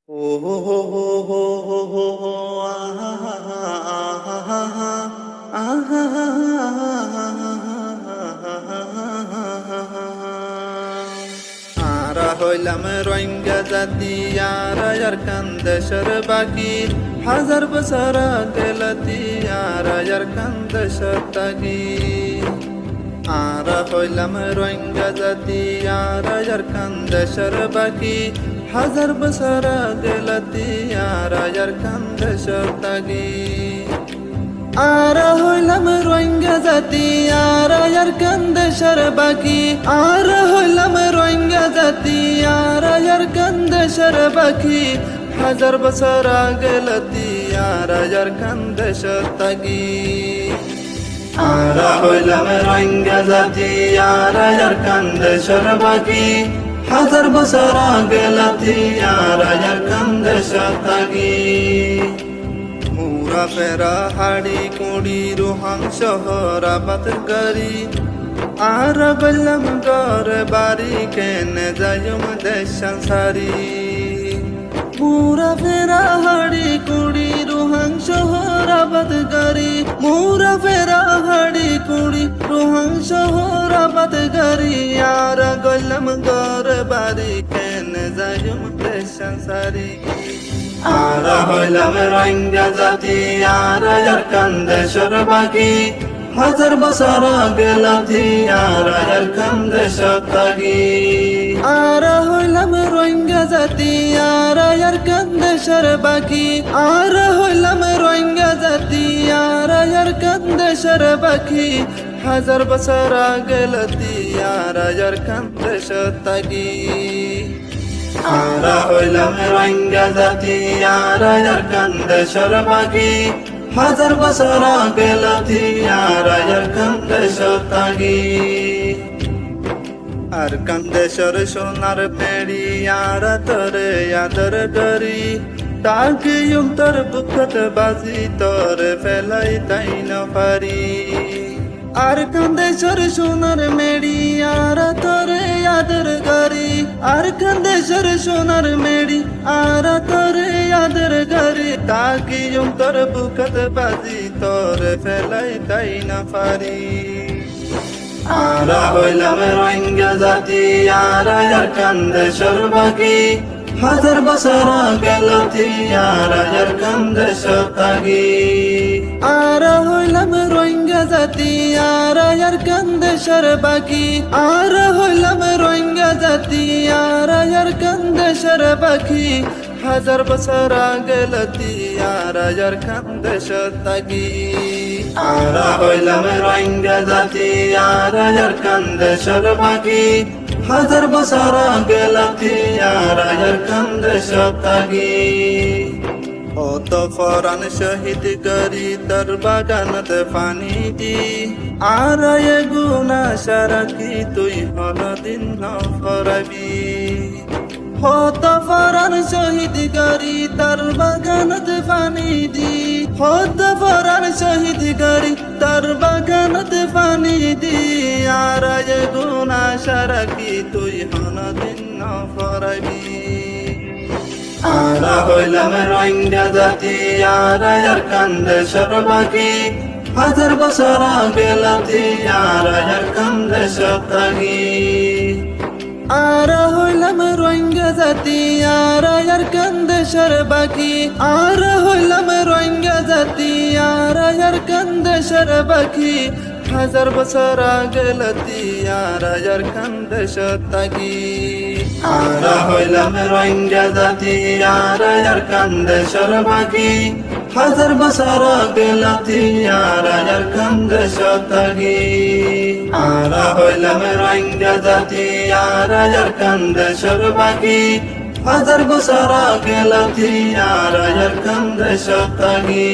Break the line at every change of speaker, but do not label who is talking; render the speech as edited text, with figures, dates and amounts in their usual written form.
ও হো হো হো হো হো হো হো আহা হা হা আহা হা হা আহা হা আরা হইলাম রোহিঙ্গা জাতি আর কান্দেশের বাকি হাজার বছর গেলতি আর কান্দেশের তাগি আরা হইলাম রোহিঙ্গা জাতি আর কান্দেশের বাকি হাজার বছর গেলতি আর কান্দেশের তাগি আরা হইলাম রোহিঙ্গা জাতি আর কান্দেশের বাকি আরা হইলাম রোহিঙ্গা জাতি আর কান্দেশের বাকি হাজার বছর গেলতি আর কান্দেশের তাগি আরা হইলাম রোহিঙ্গা জাতি আর কান্দেশের বাকি হাজার বছর গেলতি আর কান্দেশের তাগি মুরা ফেরা হাড়ি কুড়ি রুহাং শহর আবাদ গাড়ি আর বললাম ঘর বাড়ি কেনে যাইম দেশ সংসারি মুরা ফেরা হাড়ি কুড়ি রুহাং শহর আবাদ গাড়ি মুরা ফেরা হাড়ি কুড়ি রুহাং শহর আবাদ গাড়ি আর গলম ঘর বাড়ি কেনে যাইম দেশ সংসারি আরা হইলাম রোহিঙ্গা জাতি আর কান্দেশের বাকি হাজার বছর গেলতি আর কান্দেশের তাগি আরা হইলাম রোহিঙ্গা জাতি আর কান্দেশের বাকি আরা হইলাম রোহিঙ্গা জাতি আর কান্দেশের বাকি হাজার বছর গেলতি আর কান্দেশের তাগি আরা হইলাম রোহিঙ্গা জাতি আর কান্দেশের বাকি হাজার বছর গেলতি আর কান্দেশের তাগি আর কান্দেশের সোনার পেড়ি আর তরে আদর করি তাকে তোর বুকত বাজি তোর ফেলাই তাই না পারি আর কান্দেশের সোনার মেড়ি আর তরে আদর করি আর কান্দেশের সোনার মেড়ি আর তরে আদর করি তাকি তোর বুকত বাজি তোর ফেলাই তাই না পারি আরা হইলাম রোহিঙ্গা জাতি আর কান্দেশের বাকি হাজার বছর গেলতি আর কান্দেশের তাগি আরা হইলাম রোহিঙ্গা জাতি আর কান্দেশের বাকি আরা হইলাম রোহিঙ্গা জাতি আর কান্দেশের বাকি হাজার বছর গেলতি আর কান্দেশের তাগি আরা হইলাম রোহিঙ্গা জাতি আর কান্দেশের বাকি হাজার বছর গেলতি আর কান্দেশের তাগি অত ফরান শহীদ করি তোর বাগানত পানি দি আর গুনা সারাকি তুই হলদিন ফরাবি হত ফরান শহীদ করি তোর বাগানত পানি দি হত ফরান শহীদ করি তোর বাগানত পানি দি আর গুনা সারাকি তুই হলদিন ফরাবি আরা হইলাম রোহিঙ্গা জাতি আর কান্দেশের বাকি হাজার বছর গেলতি আর কান্দেশের তাগি আরা হইলাম রোহিঙ্গা জাতি আর কান্দেশের বাকি আরা হইলাম রোহিঙ্গা জাতি আর কান্দেশের বাকি হাজার বছর গেলতি আর কান্দেশের তাগি আরা হইলাম রোহিঙ্গা জাতি আর কান্দেশের বাকি হাজার বছর গেলতি আর কান্দেশের তাগি আরা হইলাম রোহিঙ্গা জাতি আর কান্দেশের বাকি হাজার বছর গেলতি আর কান্দেশের তাগি